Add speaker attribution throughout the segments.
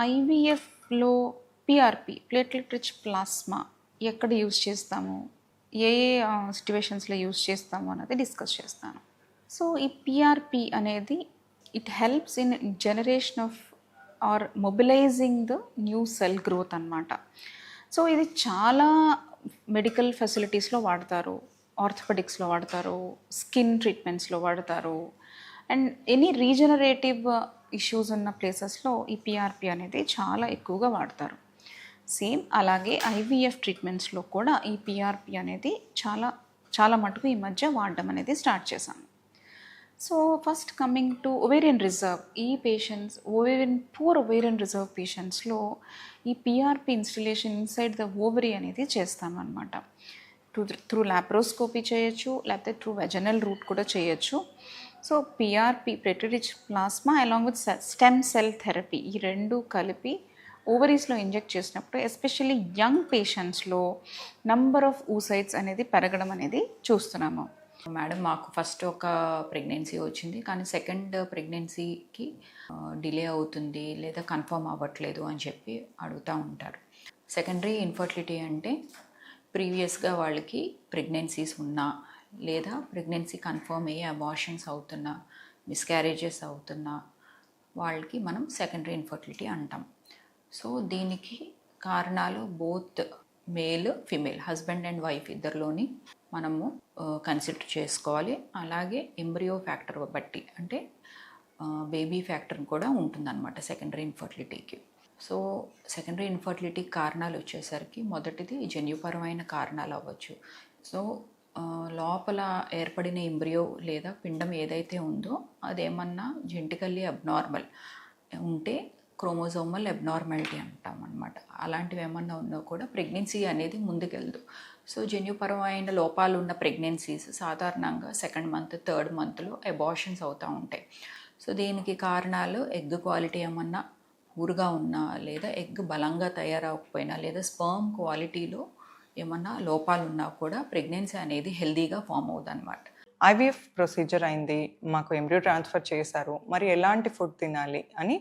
Speaker 1: ఐవీఎఫ్లో PRP platelet rich plasma ఎక్కడ use చేస్తాము, ఏ ఏ సిట్యువేషన్స్లో use చేస్తాము అన్నది డిస్కస్ చేస్తాను. సో ఈ పిఆర్పి అనేది it helps in generation of or mobilising the new cell growth అన్నమాట. సో ఇది చాలా మెడికల్ ఫెసిలిటీస్లో వాడతారు, ఆర్థోపెడిక్స్లో వాడతారు, స్కిన్ ట్రీట్మెంట్స్లో వాడతారు, అండ్ ఎనీ రీజనరేటివ్ ఇష్యూస్ ఉన్న ప్లేసెస్లో ఈ పిఆర్పి అనేది చాలా ఎక్కువగా వాడతారు. సేమ్ అలాగే ఐవీఎఫ్ ట్రీట్మెంట్స్లో కూడా ఈ పిఆర్పి అనేది చాలా మటుకు ఈ మధ్య వాడడం అనేది స్టార్ట్ చేశాము. So first coming to ovarian reserve, ఈ పేషెంట్స్ పూర్ ఒవేరియన్ రిజర్వ్ పేషెంట్స్లో ఈ పిఆర్పి ఇన్స్టిలేషన్ ఇన్సైడ్ ద ఓవరీ అనేది చేస్తామన్నమాట. త్రూ లాప్రోస్కోపీ చేయొచ్చు, లేకపోతే త్రూ వెజనల్ రూట్ కూడా చేయొచ్చు. So PRP platelet rich plasma along with stem cell therapy ఈ రెండు కలిపి ఓవరీస్లో ఇంజెక్ట్ చేసినప్పుడు ఎస్పెషల్లీ యంగ్ పేషెంట్స్లో నంబర్ ఆఫ్ ఊసైట్స్ అనేది పెరగడం అనేది చూస్తున్నాము.
Speaker 2: మేడం, మాకు ఫస్ట్ ఒక ప్రెగ్నెన్సీ వచ్చింది, కానీ సెకండ్ ప్రెగ్నెన్సీకి డిలే అవుతుంది లేదా కన్ఫర్మ్ అవ్వట్లేదు అని చెప్పి అడుగుతూ ఉంటారు. సెకండరీ ఇన్ఫర్టిలిటీ అంటే ప్రీవియస్గా వాళ్ళకి ప్రెగ్నెన్సీస్ ఉన్నా లేదా ప్రెగ్నెన్సీ కన్ఫర్మ్ అయ్యి అబార్షన్స్ అవుతున్నా, మిస్క్యారేజెస్ అవుతున్నా వాళ్ళకి మనం సెకండరీ ఇన్ఫర్టిలిటీ అంటాం. సో దీనికి కారణాలు both male female husband and wife ఇద్దరిలోని మనము కన్సిడర్ చేసుకోవాలి. అలాగే ఎంబ్రియో ఫ్యాక్టర్ బట్టి అంటే బేబీ ఫ్యాక్టర్ కూడా ఉంటుందన్నమాట సెకండరీ ఇన్ఫర్టిలిటీకి. సో సెకండరీ ఇన్ఫర్టిలిటీ కారణాలు వచ్చేసరికి మొదటిది జన్యుపరమైన కారణాలు అవ్వచ్చు. సో లోపల ఏర్పడిన ఎంబ్రియో లేదా పిండం ఏదైతే ఉందో అదేమన్నా జెనెటికల్లీ అబ్నార్మల్ ఉంటే క్రోమోజోమల్ అబ్నార్మాలిటీ అంటాం అనమాట. అలాంటివి ఏమన్నా ఉన్నా కూడా ప్రెగ్నెన్సీ అనేది ముందుకెళ్దు. సో జన్యుపరమైన లోపాలు ఉన్న ప్రెగ్నెన్సీస్ సాధారణంగా సెకండ్ మంత్, థర్డ్ మంత్లో అబార్షన్స్ అవుతూ ఉంటాయి. సో దీనికి కారణాలు ఎగ్ క్వాలిటీ ఏమన్నా ఊరుగా ఉన్నా, లేదా ఎగ్ బలంగా తయారవకపోయినా, లేదా స్పర్మ్ క్వాలిటీలో ఏమన్నా లోపాలు ఉన్నా కూడా ప్రెగ్నెన్సీ అనేది హెల్దీగా ఫామ్ అవుతుంది అనమాట.
Speaker 3: ఐవీఎఫ్ ప్రొసీజర్ అయింది, మాకు ఎంబ్రియో ట్రాన్స్ఫర్ చేశారు, మరి ఎలాంటి ఫుడ్ తినాలి అని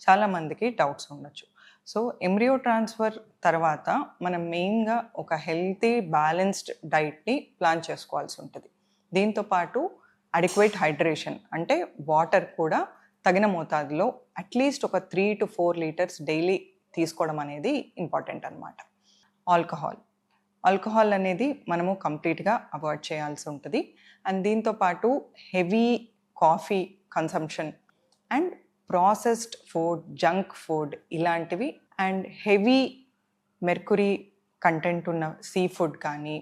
Speaker 3: చాలామందికి డౌట్స్ ఉండొచ్చు. సో ఎంబ్రియో ట్రాన్స్ఫర్ తర్వాత మనం మెయిన్గా ఒక హెల్తీ బ్యాలెన్స్డ్ డైట్ని ప్లాన్ చేసుకోవాల్సి ఉంటుంది. దీంతోపాటు అడిక్వేట్ హైడ్రేషన్ అంటే వాటర్ కూడా తగిన మోతాదులో అట్లీస్ట్ ఒక 3 to 4 లీటర్స్ డైలీ తీసుకోవడం అనేది ఇంపార్టెంట్ అనమాట. ఆల్కహాల్ అనేది మనము కంప్లీట్గా అవాయిడ్ చేయాల్సి ఉంటుంది. అండ్ దీంతోపాటు heavy coffee consumption and processed food, junk food ఇలాంటివి, అండ్ హెవీ మెర్కురీ కంటెంట్ ఉన్న సీ ఫుడ్ కానీ,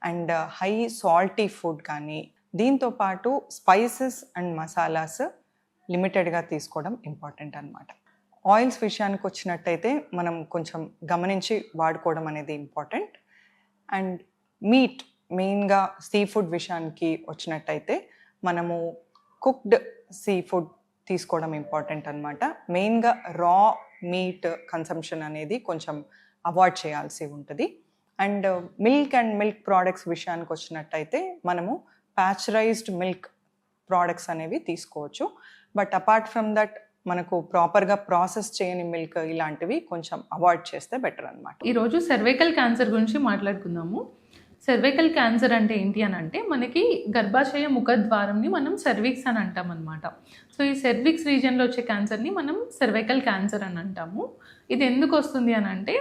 Speaker 3: అండ్ హై సాల్టీ ఫుడ్ కానీ, దీంతోపాటు స్పైసెస్ అండ్ మసాలాస్ లిమిటెడ్గా తీసుకోవడం ఇంపార్టెంట్ అనమాట. ఆయిల్స్ విషయానికి వచ్చినట్టయితే మనం కొంచెం గమనించి వాడుకోవడం అనేది ఇంపార్టెంట్. అండ్ మీట్, మెయిన్గా సీ ఫుడ్ విషయానికి వచ్చినట్టయితే మనము కుక్డ్ సీ ఫుడ్ తీసుకోవడం ఇంపార్టెంట్ అనమాట. మెయిన్గా రా మీట్ కన్సంప్షన్ అనేది కొంచెం అవాయిడ్ చేయాల్సి ఉంటుంది. అండ్ మిల్క్ ప్రోడక్ట్స్ విషయానికి వచ్చినట్టయితే మనము ప్యాస్చరైజ్డ్ మిల్క్ ప్రోడక్ట్స్ అనేవి తీసుకోవచ్చు. బట్ అపార్ట్ ఫ్రమ్ దట్ మనకు ప్రాపర్గా ప్రాసెస్ చేయని మిల్క్ ఇలాంటివి కొంచెం అవాయిడ్ చేస్తే బెటర్ అనమాట.
Speaker 4: ఈరోజు సర్వైకల్ క్యాన్సర్ గురించి మాట్లాడుకుందాము. సర్వైకల్ క్యాన్సర్ అంటే ఏంటి అని అంటే మనకి గర్భాశయ ముఖద్వారంని మనం సర్విక్స్ అని అంటాం అనమాట. సో ఈ సర్విక్స్ రీజియన్లో వచ్చే క్యాన్సర్ని మనం సర్వైకల్ క్యాన్సర్ అని అంటాము. ఇది ఎందుకు వస్తుంది అని అంటే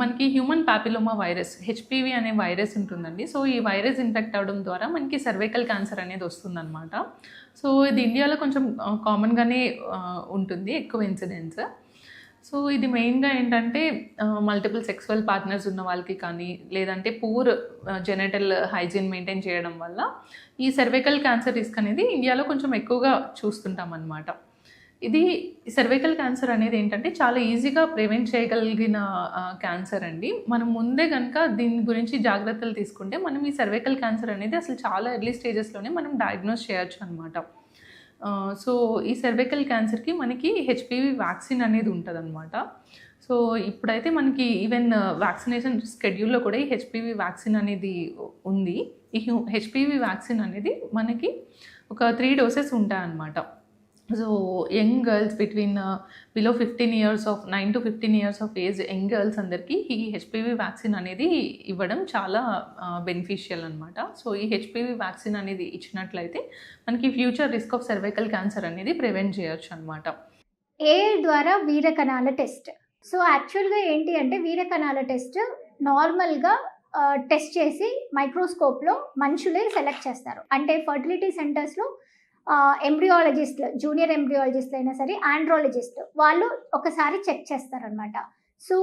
Speaker 4: మనకి హ్యూమన్ ప్యాపిలోమా వైరస్ హెచ్పివి అనే వైరస్ ఉంటుందండి. సో ఈ వైరస్ ఇన్ఫెక్ట్ అవ్వడం ద్వారా మనకి సర్వైకల్ క్యాన్సర్ అనేది వస్తుందన్నమాట. సో ఇది ఇండియాలో కొంచెం కామన్గానే ఉంటుంది, ఎక్కువ ఇన్సిడెన్స్. సో ఇది మెయిన్గా ఏంటంటే మల్టిపుల్ సెక్సువల్ పార్ట్నర్స్ ఉన్న వాళ్ళకి కానీ, లేదంటే పూర్ జెనెటల్ హైజీన్ మెయింటైన్ చేయడం వల్ల ఈ సర్వైకల్ క్యాన్సర్ రిస్క్ అనేది ఇండియాలో కొంచెం ఎక్కువగా చూస్తుంటాం అన్నమాట. ఇది సర్వైకల్ క్యాన్సర్ అనేది ఏంటంటే చాలా ఈజీగా ప్రివెంట్ చేయగలిగిన క్యాన్సర్ అండి. మనం ముందే కనుక దీని గురించి జాగ్రత్తలు తీసుకుంటే మనం ఈ సర్వైకల్ క్యాన్సర్ అనేది అసలు చాలా ఎర్లీ స్టేజెస్లోనే మనం డయాగ్నోస్ చేయొచ్చు అనమాట. సో ఈ సర్వైకల్ క్యాన్సర్కి మనకి హెచ్పివి వ్యాక్సిన్ అనేది ఉంటుంది అనమాట. సో ఇప్పుడైతే మనకి ఈవెన్ వ్యాక్సినేషన్ స్కెడ్యూల్లో కూడా ఈ హెచ్పివి వ్యాక్సిన్ అనేది ఉంది. ఈ హెచ్పివి వ్యాక్సిన్ అనేది మనకి ఒక 3 డోసెస్ ఉంటాయన్నమాట. So young girls between below 15 years of 9 to 15 years of age young girls అందరికీ ఈ హెచ్పివి వ్యాక్సిన్ అనేది ఇవ్వడం చాలా బెనిఫిషియల్ అనమాట. సో ఈ హెచ్పివి వ్యాక్సిన్ అనేది ఇచ్చినట్లయితే మనకి future risk of cervical cancer అనేది ప్రివెంట్ చేయొచ్చు అనమాట.
Speaker 5: ఏఐ ద్వారా వీరకణాల టెస్ట్. సో యాక్చువల్గా ఏంటి అంటే వీరకణాల టెస్ట్ నార్మల్గా టెస్ట్ చేసి మైక్రోస్కోప్లో మనుషులే సెలెక్ట్ చేస్తారు. అంటే ఫర్టిలిటీ సెంటర్స్లో ఎంబ్రియాలజిస్ట్లు, జూనియర్ ఎంబ్రియాలజిస్ట్లు అయినా సరే ఆండ్రాలజిస్ట్ వాళ్ళు ఒకసారి చెక్ చేస్తారనమాట. సో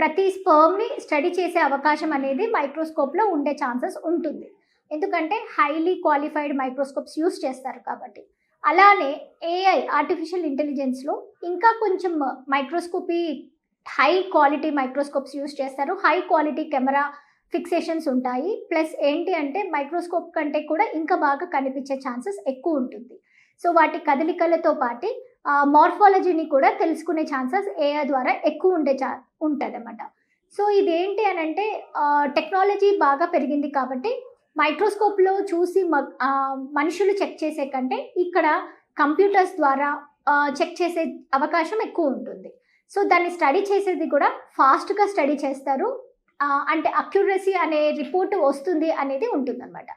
Speaker 5: ప్రతి స్పర్మ్ని స్టడీ చేసే అవకాశం అనేది మైక్రోస్కోప్లో ఉండే ఛాన్సెస్ ఉంటుంది, ఎందుకంటే హైలీ క్వాలిఫైడ్ మైక్రోస్కోప్స్ యూస్ చేస్తారు కాబట్టి. అలానే ఏఐ ఆర్టిఫిషియల్ ఇంటెలిజెన్స్లో ఇంకా కొంచెం microscopy high quality microscopes use చేస్తారు, హై క్వాలిటీ కెమెరా ఫిక్సేషన్స్ ఉంటాయి. ప్లస్ ఏంటి అంటే మైక్రోస్కోప్ కంటే కూడా ఇంకా బాగా కనిపించే ఛాన్సెస్ ఎక్కువ ఉంటుంది. సో వాటి కదలికలతో పాటు మార్ఫాలజీని కూడా తెలుసుకునే ఛాన్సెస్ ఏఐ ద్వారా ఎక్కువ ఉంటుంది అన్నమాట. సో ఇదేంటి అని అంటే టెక్నాలజీ బాగా పెరిగింది కాబట్టి మైక్రోస్కోప్లో చూసి మనుషులు చెక్ చేసే కంటే ఇక్కడ కంప్యూటర్స్ ద్వారా చెక్ చేసే అవకాశం ఎక్కువ ఉంటుంది. సో దాన్ని స్టడీ చేసేది కూడా ఫాస్ట్గా స్టడీ చేస్తారు, అంటే అక్యురసీ అనే రిపోర్ట్ వస్తుంది అనేది ఉంటుందన్నమాట.